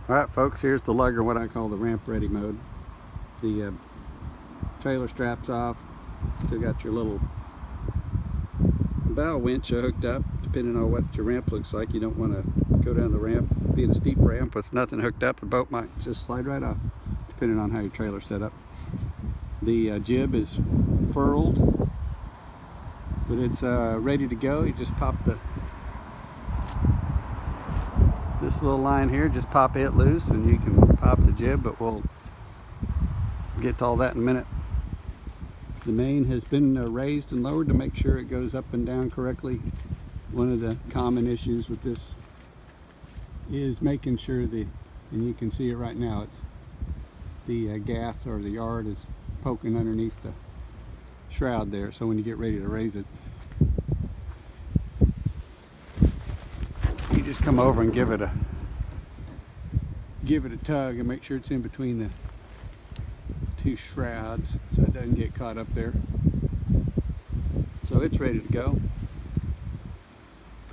Alright folks, here's the lugger, what I call the ramp ready mode. The trailer straps off, still got your little bow winch hooked up. Depending on what your ramp looks like, you don't want to go down the ramp. Being a steep ramp with nothing hooked up, the boat might just slide right off, depending on how your trailer's set up. The jib is furled, but it's ready to go. You just pop this little line here, just pop it loose and you can pop the jib, but we'll get to all that in a minute. The main has been raised and lowered to make sure it goes up and down correctly. One of the common issues with this is making sure and you can see it right now, it's the gaff or the yard is poking underneath the shroud there, so when you get ready to raise it, you just come over and give it a tug and make sure it's in between the two shrouds so it doesn't get caught up there. So it's ready to go.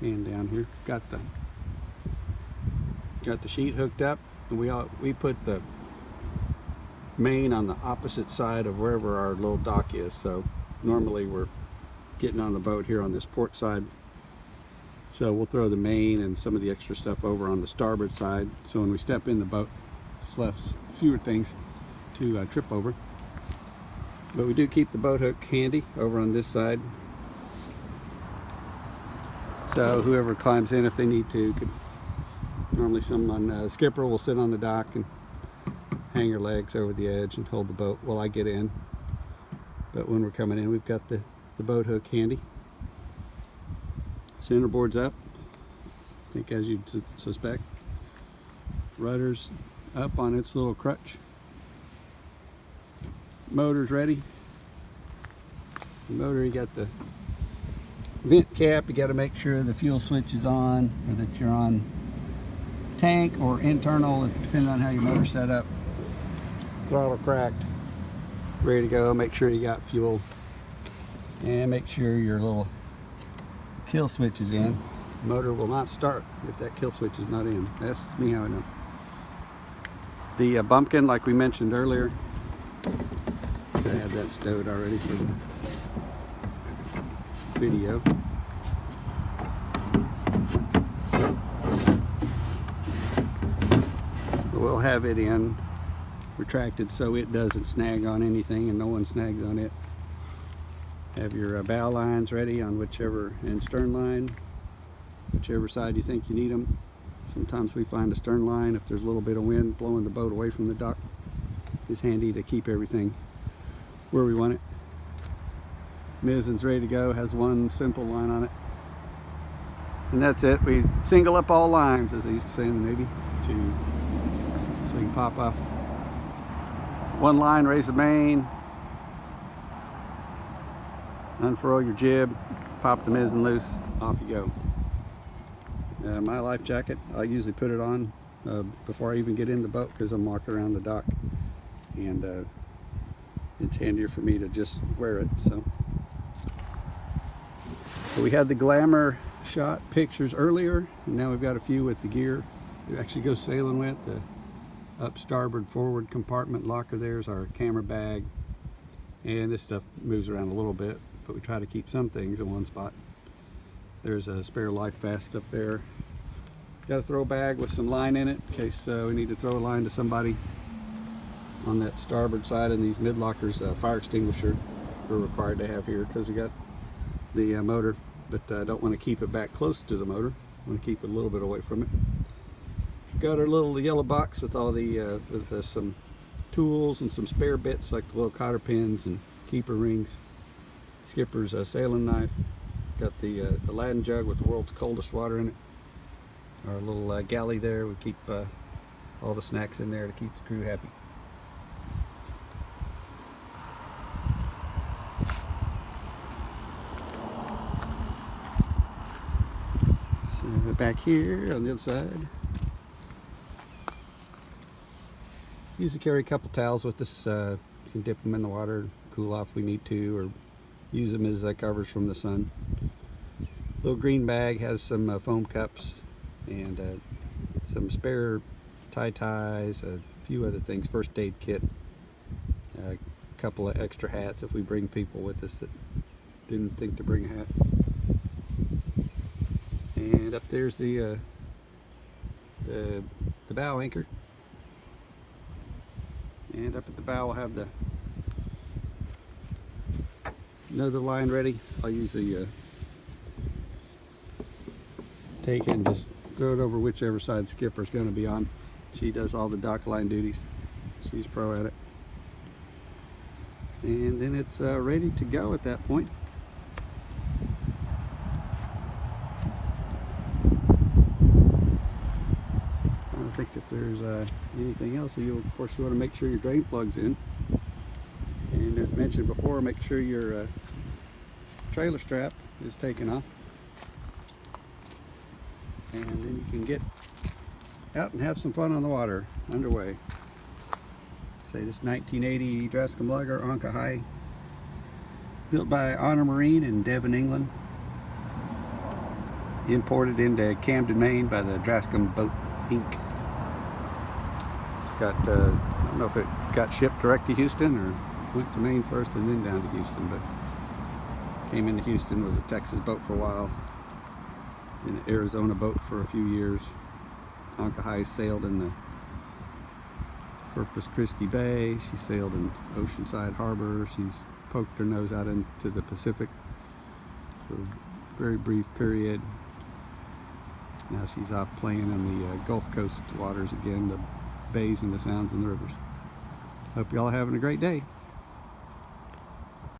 Pan down here, got the sheet hooked up, and we put the main on the opposite side of wherever our little dock is. So normally we're getting on the boat here on this port side, so we'll throw the main and some of the extra stuff over on the starboard side, so when we step in the boat it's left fewer things to trip over. But we do keep the boat hook handy over on this side, so whoever climbs in, if they need to, could. Normally someone, skipper will sit on the dock and hang her legs over the edge and hold the boat while I get in. But when we're coming in, we've got the boat hook handy. Centerboard's up, I think, as you'd suspect. Rudder's up on its little crutch. Motor's ready. The motor, you got the vent cap, you got to make sure the fuel switch is on, or that you're on tank or internal, depending on how your motor's set up. Throttle cracked, ready to go. Make sure you got fuel, and make sure your little kill switch is in. The motor will not start if that kill switch is not in. That's me how I know. The bumpkin, like we mentioned earlier, I had that stowed already for the video. We'll have it in retracted so it doesn't snag on anything and no one snags on it. Have your bow lines ready on whichever, and stern line, whichever side you think you need them. Sometimes we find a stern line, if there's a little bit of wind blowing the boat away from the dock, it's handy to keep everything where we want it. Mizzen's ready to go, has one simple line on it, and that's it. We single up all lines, as they used to say in the Navy, so you can pop off one line, raise the main, unfurl your jib, pop the mizzen loose, off you go. My life jacket, I usually put it on before I even get in the boat, because I'm walking around the dock, and it's handier for me to just wear it. So we had the glamour shot pictures earlier, and now we've got a few with the gear it actually goes sailing with. The up starboard forward compartment locker, there's our camera bag, and this stuff moves around a little bit, but we try to keep some things in one spot. There's a spare life vest up there. Got a throw bag with some line in it in case we need to throw a line to somebody. On that starboard side, in these mid lockers, fire extinguisher we're required to have here because we got the motor, but I don't want to keep it back close to the motor. I want to keep it a little bit away from it. Got our little yellow box with all the some tools and some spare bits, like the little cotter pins and keeper rings. Skipper's sailing knife. Got the Aladdin jug with the world's coldest water in it. Our little galley there, we keep all the snacks in there to keep the crew happy. So back here on the other side, usually carry a couple towels with us. You can dip them in the water, cool off if we need to, or use them as covers from the sun. Little green bag has some foam cups and some spare ties, a few other things, first aid kit, a couple of extra hats if we bring people with us that didn't think to bring a hat. And up there's the bow anchor. And up at the bow we'll have another line ready. I'll usually take it and just throw it over whichever side the skipper's going to be on. She does all the dock line duties. She's pro at it. And then it's ready to go at that point. I don't think if there's anything else. Of course, you want to make sure your drain plug's in. And as mentioned before, make sure your trailer strap is taken off. And then you can get out and have some fun on the water underway. Say this 1980 Drascombe Lugger ONKAHYE, built by Honor Marine in Devon, England. Imported into Camden, Maine by the Drascombe Boat Inc. It's got, I don't know if it got shipped direct to Houston or went to Maine first and then down to Houston, but came into Houston, was a Texas boat for a while, an Arizona boat for a few years. ONKAHYE sailed in the Corpus Christi Bay. She sailed in Oceanside Harbor. She's poked her nose out into the Pacific for a very brief period. Now she's off playing in the Gulf Coast waters again, the bays and the sounds and the rivers. Hope y'all are having a great day.